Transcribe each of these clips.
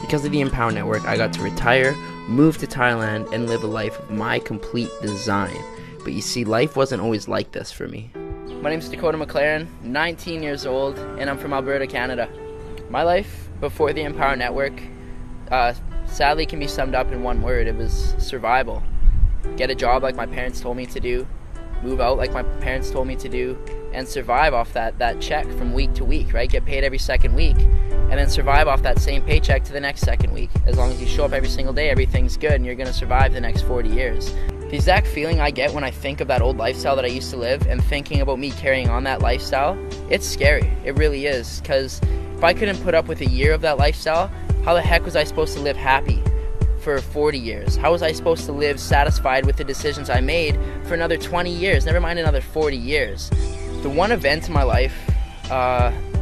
Because of the Empower Network, I got to retire, move to Thailand, and live a life of my complete design. But you see, life wasn't always like this for me. My name's Dakota Mclearn, 19 years old, and I'm from Alberta, Canada. My life before the Empower Network sadly can be summed up in one word. It was survival. Get a job like my parents told me to do, move out like my parents told me to do, and survive off that check from week to week, right? Get paid every second week, and then survive off that same paycheck to the next second week. As long as you show up every single day, everything's good, and you're going to survive the next 40 years. The exact feeling I get when I think of that old lifestyle that I used to live and thinking about me carrying on that lifestyle, it's scary. It really is, because if I couldn't put up with a year of that lifestyle, how the heck was I supposed to live happy for 40 years? How was I supposed to live satisfied with the decisions I made for another 20 years, never mind another 40 years? The one event in my life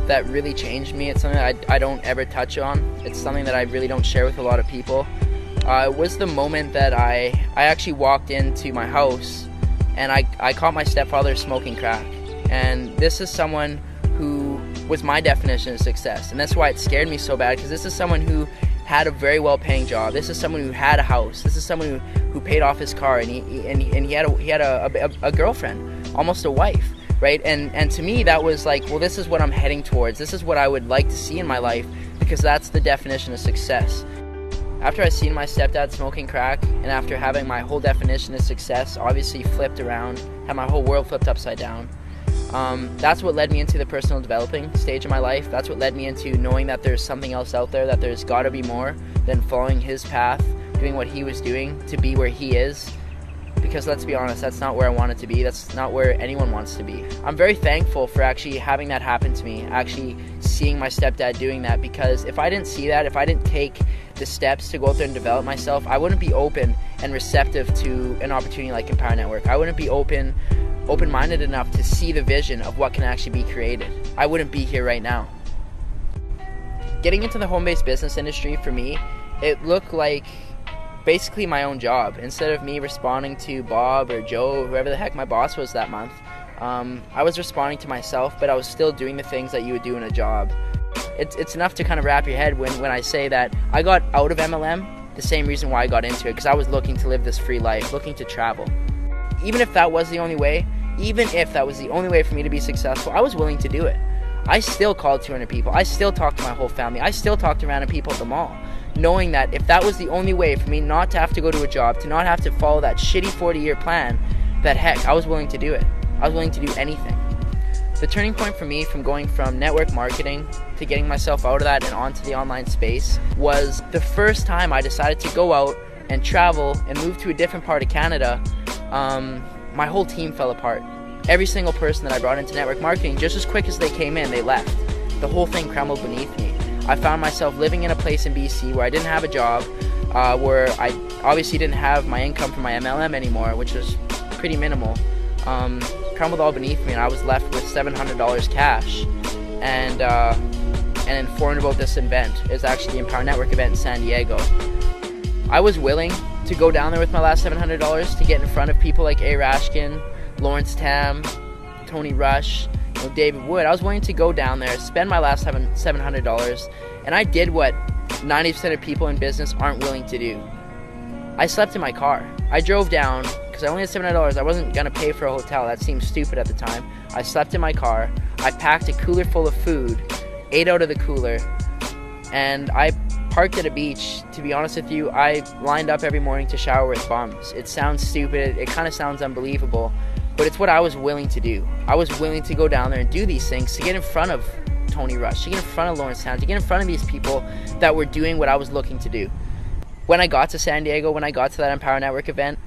that really changed me, it's something that I don't ever touch on. It's something that I really don't share with a lot of people. It was the moment that I actually walked into my house and I caught my stepfather smoking crack. And this is someone who was my definition of success. And that's why it scared me so bad, because this is someone who had a very well-paying job. This is someone who had a house. This is someone who paid off his car, and he had a girlfriend, almost a wife, right? And to me, that was like, well, this is what I'm heading towards. This is what I would like to see in my life, because that's the definition of success. After I seen my stepdad smoking crack, and after having my whole definition of success obviously flipped around, had my whole world flipped upside down, that's what led me into the personal developing stage of my life. That's what led me into knowing that there's something else out there, that there's got to be more than following his path, doing what he was doing to be where he is. Because let's be honest, that's not where I wanted to be. That's not where anyone wants to be. I'm very thankful for actually having that happen to me, actually seeing my stepdad doing that, because if I didn't see that, if I didn't take the steps to go out there and develop myself, I wouldn't be open and receptive to an opportunity like Empower Network. I wouldn't be open-minded enough to see the vision of what can actually be created. I wouldn't be here right now. Getting into the home-based business industry, for me, it looked like basically my own job. Instead of me responding to Bob or Joe, or whoever the heck my boss was that month, I was responding to myself, but I was still doing the things that you would do in a job. It's enough to kind of wrap your head when I say that I got out of MLM the same reason why I got into it, because I was looking to live this free life, looking to travel. Even if that was the only way, for me to be successful, I was willing to do it. I still called 200 people. I still talked to my whole family. I still talked to random people at the mall, knowing that if that was the only way for me not to have to go to a job, to not have to follow that shitty 40-year plan, that heck, I was willing to do it. I was willing to do anything. The turning point for me from going from network marketing to getting myself out of that and onto the online space was the first time I decided to go out and travel and move to a different part of Canada. My whole team fell apart. Every single person that I brought into network marketing, just as quick as they came in, they left. The whole thing crumbled beneath me. I found myself living in a place in BC where I didn't have a job, where I obviously didn't have my income from my MLM anymore, which was pretty minimal. Crumbled all beneath me, and I was left with $700 cash, and informed about this event. It's actually the Empower Network event in San Diego. I was willing to go down there with my last $700 to get in front of people like A. Rashkin, Lawrence Tam, Tony Rush, David Wood. I was willing to go down there, spend my last $700, and I did what 90% of people in business aren't willing to do. I slept in my car. I drove down, because I only had $700. I wasn't going to pay for a hotel. That seemed stupid at the time. I slept in my car. I packed a cooler full of food, ate out of the cooler, and I parked at a beach. To be honest with you, I lined up every morning to shower with bums. It sounds stupid. It kind of sounds unbelievable, but it's what I was willing to do. I was willing to go down there and do these things to get in front of Tony Rush, to get in front of Lawrence Town, to get in front of these people that were doing what I was looking to do. When I got to San Diego, when I got to that Empower Network event,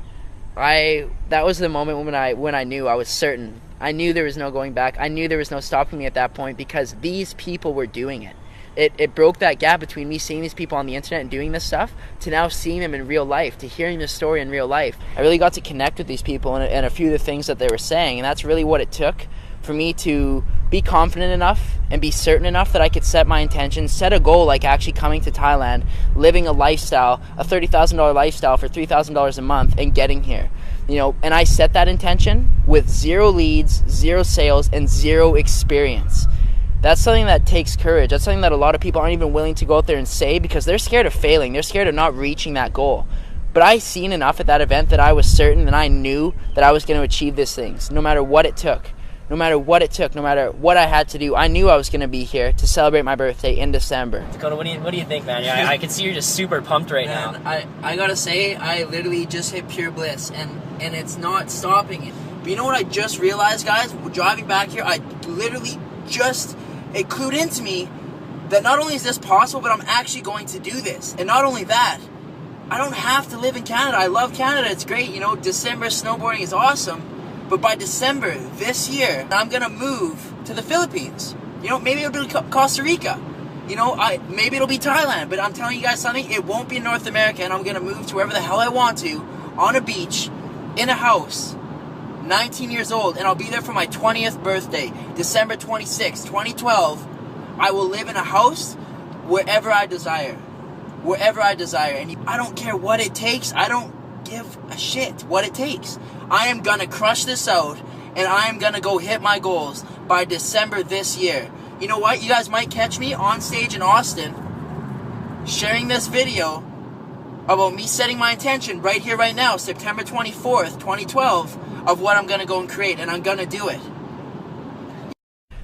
that was the moment when I knew I was certain. I knew there was no going back. I knew there was no stopping me at that point, because these people were doing it. It broke that gap between me seeing these people on the internet and doing this stuff to now seeing them in real life, to hearing this story in real life. I really got to connect with these people and a few of the things that they were saying, and that's really what it took for me to be confident enough and be certain enough that I could set my intentions, set a goal like actually coming to Thailand, living a lifestyle, a $30,000 lifestyle for $3,000 a month, and getting here. And I set that intention with 0 leads, 0 sales, and 0 experience. That's something that takes courage. That's something that a lot of people aren't even willing to go out there and say because they're scared of failing. They're scared of not reaching that goal. But I seen enough at that event that I was certain and I knew that I was going to achieve these things, no matter what it took. No matter what it took, no matter what I had to do, I knew I was going to be here to celebrate my birthday in December. Dakota, what do you think, man? Yeah, I can see you're just super pumped right now. I gotta say, I literally just hit pure bliss, and it's not stopping it. But you know what I just realized, guys? Driving back here, I literally it clued into me that not only is this possible, but I'm actually going to do this. And not only that, I don't have to live in Canada. I love Canada. It's great. You know, December snowboarding is awesome. But by December this year, I'm going to move to the Philippines. You know, maybe it'll be Costa Rica. You know, maybe it'll be Thailand. But I'm telling you guys something, it won't be in North America. And I'm going to move to wherever the hell I want to, on a beach, in a house, 19 years old. And I'll be there for my 20th birthday, December 26, 2012. I will live in a house wherever I desire. Wherever I desire. And I don't care what it takes. I don't give a shit what it takes. I am gonna crush this out, and I am gonna go hit my goals by December this year. You know what? You guys might catch me on stage in Austin sharing this video about me setting my intention right here, right now, September 24th, 2012, of what I'm gonna go and create, and I'm gonna do it.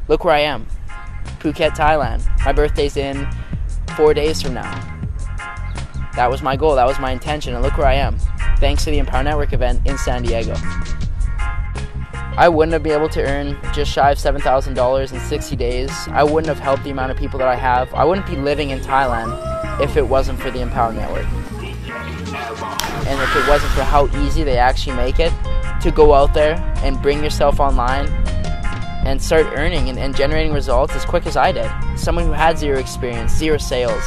Look where I am. Phuket, Thailand. My birthday's in 4 days from now. That was my goal, that was my intention, and look where I am. Thanks to the Empower Network event in San Diego. I wouldn't have been able to earn just shy of $7,000 in 60 days. I wouldn't have helped the amount of people that I have. I wouldn't be living in Thailand if it wasn't for the Empower Network. And if it wasn't for how easy they actually make it to go out there and bring yourself online and start earning and generating results as quick as I did. Someone who had zero experience, zero sales,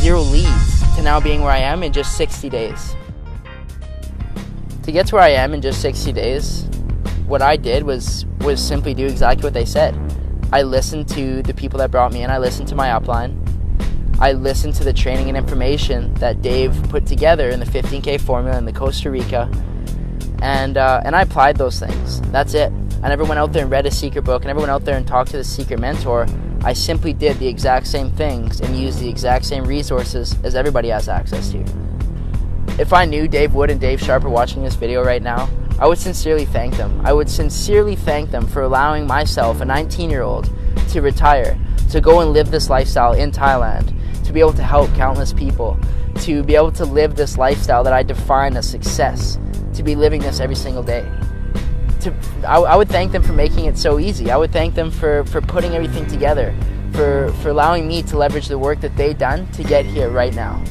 zero leads, to now being where I am in just 60 days. To get to where I am in just 60 days, what I did was simply do exactly what they said. I listened to the people that brought me in. I listened to my upline. I listened to the training and information that Dave put together in the 15K formula in the Costa Rica, and I applied those things. That's it. I never went out there and read a secret book. I never went out there and talked to the secret mentor. I simply did the exact same things and used the exact same resources as everybody has access to. If I knew Dave Wood and Dave Sharp are watching this video right now, I would sincerely thank them. I would sincerely thank them for allowing myself, a 19-year-old, to retire, to go and live this lifestyle in Thailand, to be able to help countless people, to be able to live this lifestyle that I define as success, to be living this every single day. I would thank them for making it so easy. I would thank them for putting everything together, for allowing me to leverage the work that they've done to get here right now.